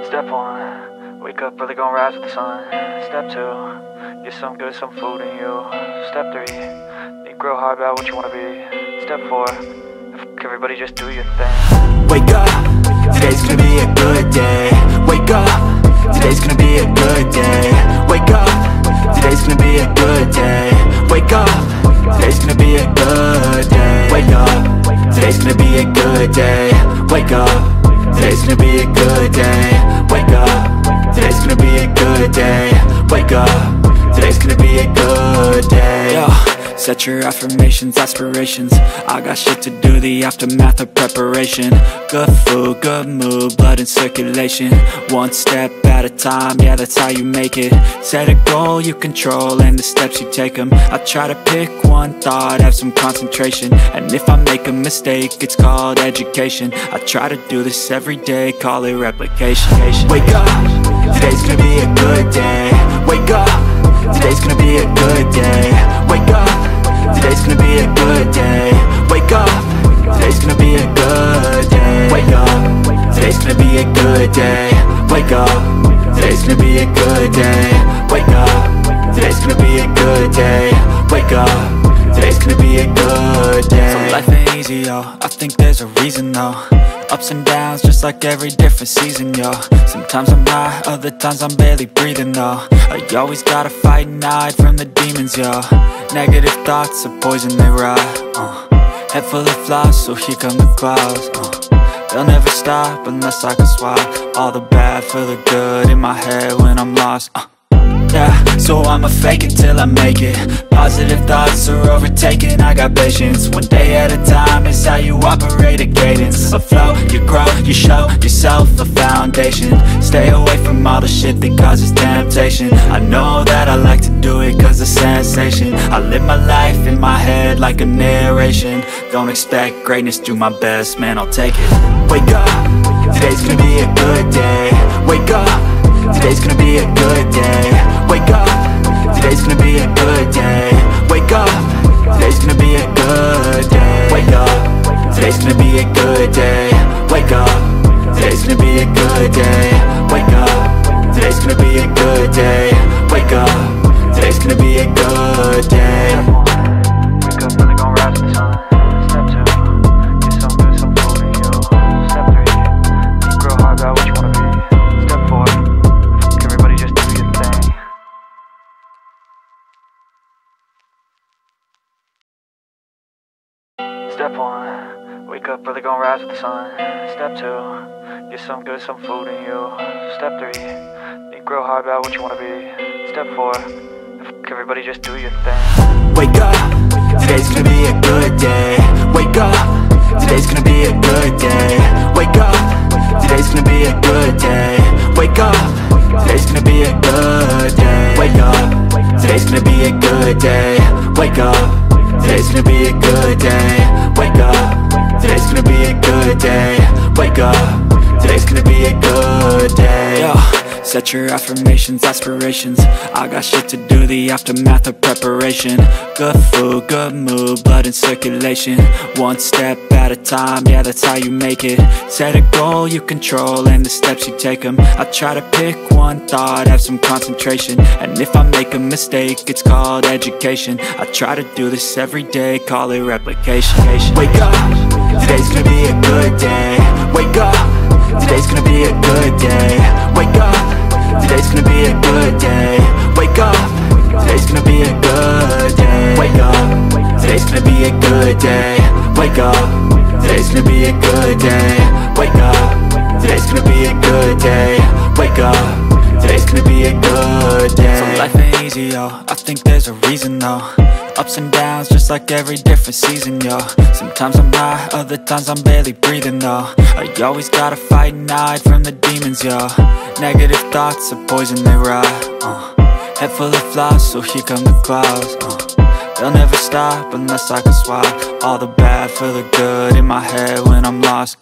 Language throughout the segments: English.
Step 1, wake up early, gonna rise with the sun. Step 2, get some good, some food in you. Step 3, think real hard about what you wanna be. Step 4, everybody just do your thing. Wake up, today's gonna be a good day. Wake up, today's gonna be a good day. Wake up, today's gonna be a good day. Wake up, today's gonna be a good day. Wake up, today's gonna be a good day. Wake up, today's gonna be a good day. Wake up, today's gonna be a good day. Wake up, today's gonna be a good day. Yo, set your affirmations, aspirations. I got shit to do, the aftermath of preparation. Good food, good mood, blood in circulation. One step at a time, yeah, that's how you make it. Set a goal you control and the steps you take them. I try to pick one thought, have some concentration. And if I make a mistake, it's called education. I try to do this every day, call it replication. Wake up, today's gonna be a good day. Wake up, today's gonna be a good day. Wake up, today's gonna be a good day. Wake up, today's gonna be a good day. Wake up, today's gonna be a good day. Wake up, today's gonna be a good day. Wake up, today's gonna be a good day. Wake up, today's gonna be a good day. So life ain't easy, yo, I think there's a reason though. Ups and downs, just like every different season, yo. Sometimes I'm high, other times I'm barely breathing, though. I always gotta fight and hide from the demons, yo. Negative thoughts are poison, they rot. Head full of flies, so here come the clouds. They'll never stop unless I can swap all the bad for the good in my head when I'm lost. Yeah, so I'ma fake it till I make it. Positive thoughts are overtaken, I got patience. One day at a time is how you operate a cadence. A flow, you grow, you show yourself a foundation. Stay away from all the shit that causes temptation. I know that I like to do it cause it's sensation. I live my life in my head like a narration. Don't expect greatness, do my best, man, I'll take it. Wake up, today's gonna be a good day. Wake up, today's gonna be a good day. Wake up, today's gonna be a good day. Wake up, today's gonna be a good day. Wake up, today's gonna be a good day. Wake up, today's gonna be a good day. Wake up, today's gonna be a good day. Wake up, today's gonna be a good day. Wake up early, gonna rise with the sun. Step 2, get some good, some food in you. Step 3, think real hard about what you wanna be. Step 4, everybody just do your thing. Step 1, wake up early, gonna rise with the sun. Step 2, get some good, some food in you. Step 3, think real hard about what you wanna be. Step 4, everybody just do your thing. Wake up, today's gonna be a good day. Wake up, today's gonna be a good day. Wake up, today's gonna be a good day. Wake up, today's gonna be a good day. Wake up, today's gonna be a good day. Wake up, today's gonna be a good day. Wake up, today's gonna be a good day. Wake up, today's gonna be a good day. Yo, set your affirmations, aspirations. I got shit to do, the aftermath of preparation. Good food, good mood, blood in circulation. One step at a time, yeah, that's how you make it. Set a goal you control and the steps you take them. I try to pick one thought, have some concentration. And if I make a mistake, it's called education. I try to do this every day, call it replication. Wake up, today's gonna be a good day. Wake up, today's gonna be a good day. Wake up, today's gonna be a good day. Wake up, today's gonna be a good day. Wake up, today's gonna be a good day. Wake up, today's gonna be a good day. Wake up, today's gonna be a good day. Wake up, today's gonna be a good day. So life ain't easy, yo, I think there's a reason though. Ups and downs, just like every different season, yo. Sometimes I'm high, other times I'm barely breathing, though. I always gotta fight and hide from the demons, yo. Negative thoughts are poison, they rot. Head full of flies, so here come the clouds. They'll never stop unless I can swap all the bad for the good in my head when I'm lost.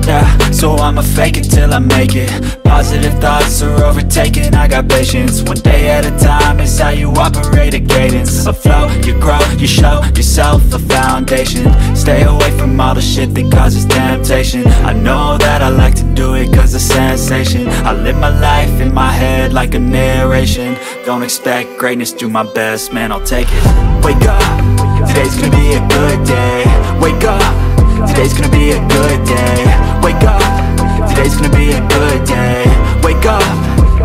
Yeah, so I'ma fake it till I make it. Positive thoughts are overtaken, I got patience. One day at a time is how you operate a cadence. A flow, you grow, you show yourself a foundation. Stay away from all the shit that causes temptation. I know that I like to do it cause of sensation. I live my life in my head like a narration. Don't expect greatness, do my best, man, I'll take it. Wake up, today's gonna be a good day. Wake up, today's gonna be a good day. Wake up, today's gonna be a good day. Wake up,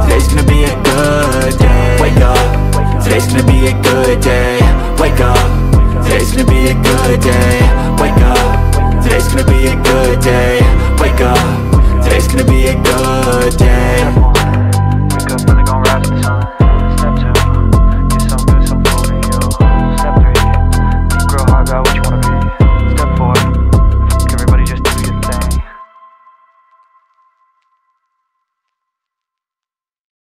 today's gonna be a good day. Wake up, today's gonna be a good day. Wake up, today's gonna be a good day. Wake up, today's gonna be a good day. Wake up, today's gonna be a good day.